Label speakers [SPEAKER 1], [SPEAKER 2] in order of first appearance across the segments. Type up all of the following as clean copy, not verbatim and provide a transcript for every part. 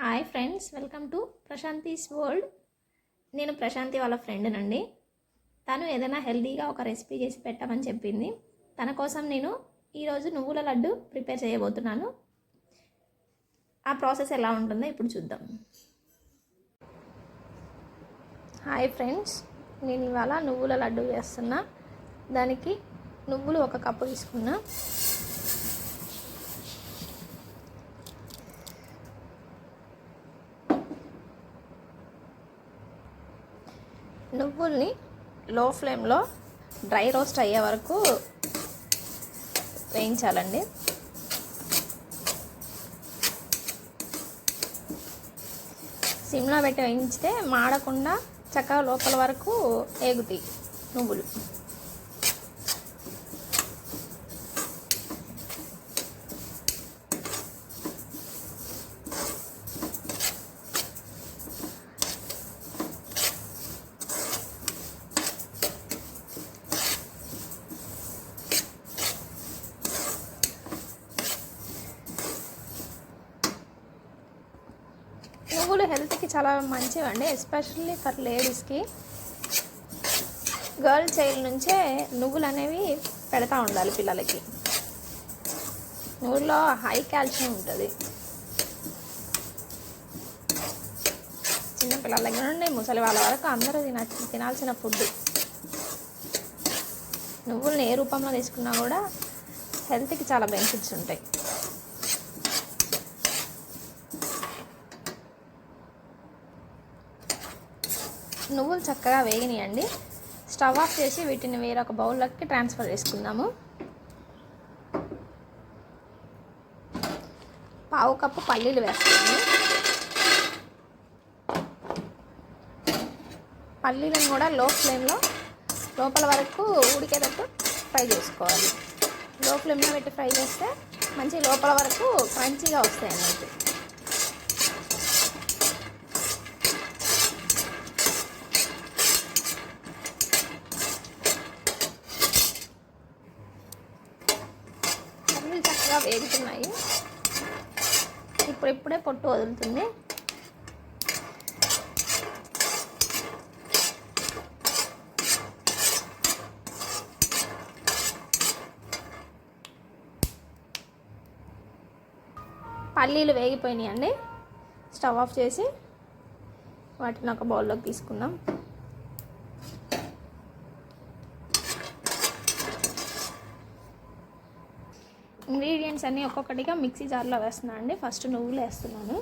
[SPEAKER 1] Hi friends, welcome to Prashanti's world. నేను ప్రశాంతి వాళ్ళ ఫ్రెండ్నండి. తను ఏదైనా హెల్తీగా ఒక రెసిపీ చేసి పెట్టమని చెప్పింది. తన కోసం నేను ఈరోజు నువ్వుల లడ్డు ప్రిపేర్ చేయబోతున్నాను. ఆ ప్రాసెస్ ఎలా ఉంటుందో ఇప్పుడు చూద్దాం. హాయ్ ఫ్రెండ్స్, నేను ఇవాళ నువ్వుల లడ్డు చేస్తున్నా. దానికి నువ్వులు 1 కప్పు తీసుకున్నా. నువ్వుల్ని లో ఫ్లేమ్లో డ్రై రోస్ట్ అయ్యే వరకు వేయించాలండి. సిమ్లో పెట్టి వేయించితే మాడకుండా చక్కగా లోపల వరకు ఏగుతాయి నువ్వులు. నువ్వులు హెల్త్కి చాలా మంచివండి, ఎస్పెషల్లీ ఫర్ లేడీస్కి. గర్ల్ చైల్డ్ నుంచే నువ్వులు అనేవి పెడతా ఉండాలి పిల్లలకి. నువ్వుల్లో హై కాల్షియం ఉంటుంది. చిన్నపిల్లల దగ్గర నుండి ముసలి వాళ్ళ వరకు అందరూ తినాల్సిన ఫుడ్. నువ్వుల్ని ఏ రూపంలో తీసుకున్నా కూడా హెల్త్కి చాలా బెనిఫిట్స్ ఉంటాయి. నువ్వులు చక్కగా వేగినాయండి. స్టవ్ ఆఫ్ చేసి వీటిని వేరొక బౌల్లోకి ట్రాన్స్ఫర్ చేసుకుందాము. 1/2 కప్పు పల్లీలు వేస్తాము. పల్లీలను కూడా లో ఫ్లేమ్లో లోపల వరకు ఉడికేటట్టు ఫ్రై చేసుకోవాలి. లో ఫ్లేమ్లో పెట్టి ఫ్రై చేస్తే మంచి లోపల వరకు క్రంచీగా వస్తాయి అన్నట్టు. చక్కగా వేగుతున్నాయి. ఇప్పుడే పొట్టు వదులుతుంది. పల్లీలు వేగిపోయినాయి అండి. స్టవ్ ఆఫ్ చేసి వాటిని ఒక బౌల్లోకి తీసుకుందాం. ఇంగ్రీడియంట్స్ అన్నీ ఒక్కొక్కటిగా మిక్సీ జార్లో వేస్తున్నాను అండి. ఫస్ట్ నువ్వులు వేస్తున్నాను.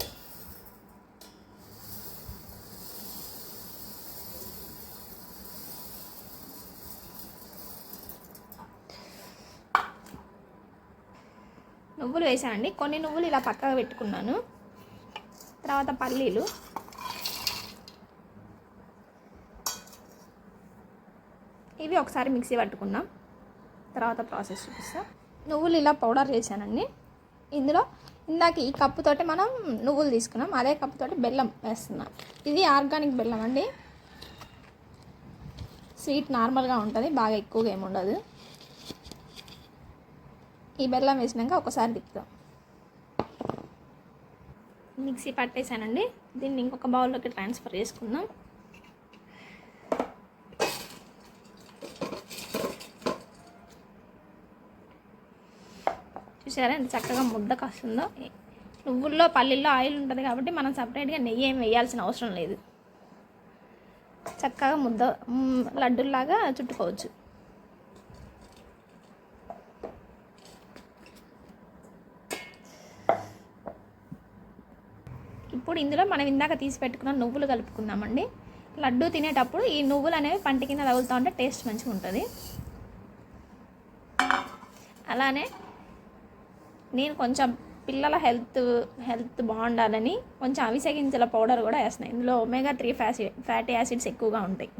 [SPEAKER 1] నువ్వులు వేసానండి. కొన్ని నువ్వులు ఇలా పక్కగా పెట్టుకున్నాను. తర్వాత పల్లీలు, ఇవి ఒకసారి మిక్సీ పట్టుకుందాం. తర్వాత ప్రాసెస్ చూపిస్తా. నువ్వులు ఇలా పౌడర్ చేశానండి. ఇందులో ఇందాక ఈ కప్పుతోటి మనం నువ్వులు తీసుకున్నాం, అదే కప్పుతోటి బెల్లం వేస్తున్నాం. ఇది ఆర్గానిక్ బెల్లం అండి. స్వీట్ నార్మల్గా ఉంటుంది, బాగా ఎక్కువగా ఏముండదు. ఈ బెల్లం వేసినాక ఒకసారి తిప్పుదాం. మిక్సీ పట్టేసానండి. దీన్ని ఇంకొక బౌల్లోకి ట్రాన్స్ఫర్ చేసుకుందాం. చూసారా ఎంత చక్కగా ముద్దకు వస్తుందో. నువ్వుల్లో పల్లీల్లో ఆయిల్ ఉంటుంది కాబట్టి మనం సపరేట్గా నెయ్యి ఏం వేయాల్సిన అవసరం లేదు. చక్కగా ముద్ద లడ్డుల్లాగా చుట్టుకోవచ్చు. ఇప్పుడు ఇందులో మనం ఇందాక తీసి పెట్టుకున్న నువ్వులు కలుపుకుందామండి. లడ్డు తినేటప్పుడు ఈ నువ్వులు అనేవి పంటి కింద తగులుతూ ఉంటే టేస్ట్ మంచిగా ఉంటుంది. అలానే నేను కొంచెం పిల్లల హెల్త్ బాగుండాలని కొంచెం అవిసె గింజల పౌడర్ కూడా వేస్తున్నాను. ఇందులో omega-3 ఫ్యాటీ యాసిడ్స్ ఎక్కువగా ఉంటాయి.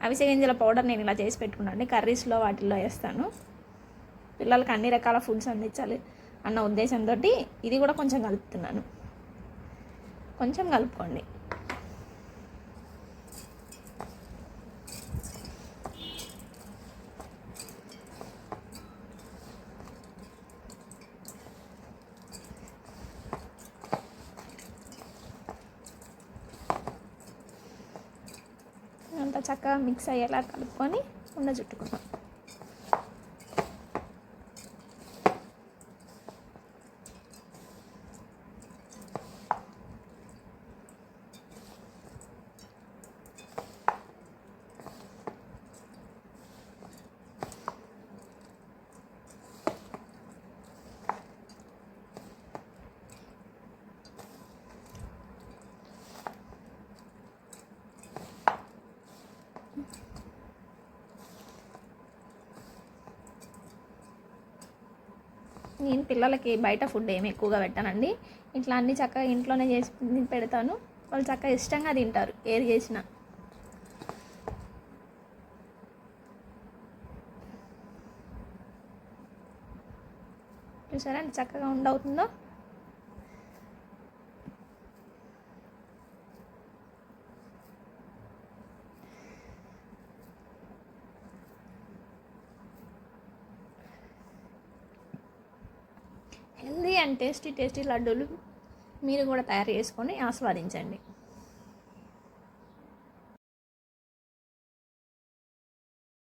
[SPEAKER 1] అవిసె గింజల పౌడర్ నేను ఇలా చేసి పెట్టుకున్నాను. కర్రీస్లో వాటిల్లో వేస్తాను. పిల్లలకి అన్ని రకాల ఫుడ్స్ అందించాలి అన్న ఉద్దేశంతో ఇది కూడా కొంచెం కలుపుతున్నాను. కొంచెం కలుపుకోండి. చక్కగా మిక్స్ అయ్యేలా కలుపుకొని ఉండ చుట్టుకుందాం. నేను పిల్లలకి బయట ఫుడ్ ఏమి ఎక్కువగా పెట్టానండి. ఇట్లా అన్నీ చక్కగా ఇంట్లోనే చేసి పెడతాను. వాళ్ళు చక్కగా ఇష్టంగా తింటారు ఏది చేసినా. చూసారా అండి చక్కగా ఉండవుతుందో. హెల్దీ అండ్ టేస్టీ లడ్డూలు మీరు కూడా తయారు చేసుకొని ఆస్వాదించండి.